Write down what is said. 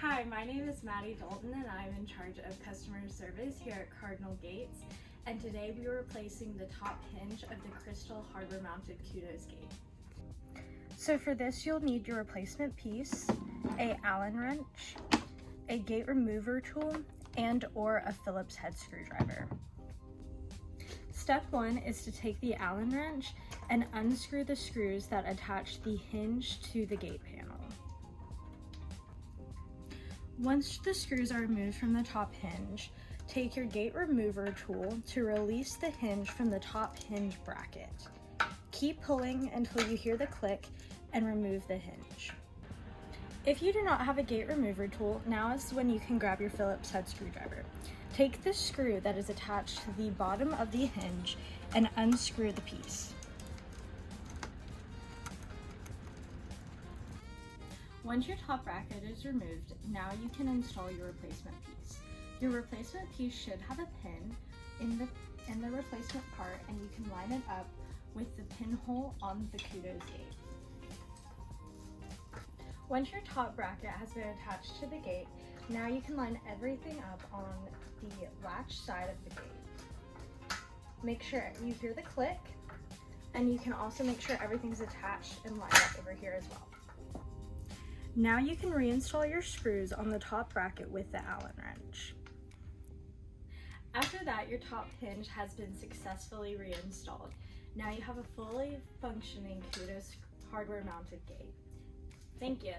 Hi, my name is Maddie Dalton and I'm in charge of customer service here at Cardinal Gates. And today we are replacing the top hinge of the Crystal hardware mounted Qdos Gate. So for this you'll need your replacement piece, a Allen wrench, a gate remover tool, and or a Phillips head screwdriver. Step 1 is to take the Allen wrench and unscrew the screws that attach the hinge to the gate panel. Once the screws are removed from the top hinge, take your gate remover tool to release the hinge from the top hinge bracket. Keep pulling until you hear the click and remove the hinge. If you do not have a gate remover tool, now is when you can grab your Phillips head screwdriver. Take the screw that is attached to the bottom of the hinge and unscrew the piece. Once your top bracket is removed, now you can install your replacement piece. Your replacement piece should have a pin in the replacement part, and you can line it up with the pinhole on the Qdos Gate. Once your top bracket has been attached to the gate, now you can line everything up on the latch side of the gate. Make sure you hear the click, and you can also make sure everything's attached and lined up over here as well. Now you can reinstall your screws on the top bracket with the Allen wrench. After that, your top hinge has been successfully reinstalled. Now you have a fully functioning Qdos hardware mounted gate. Thank you.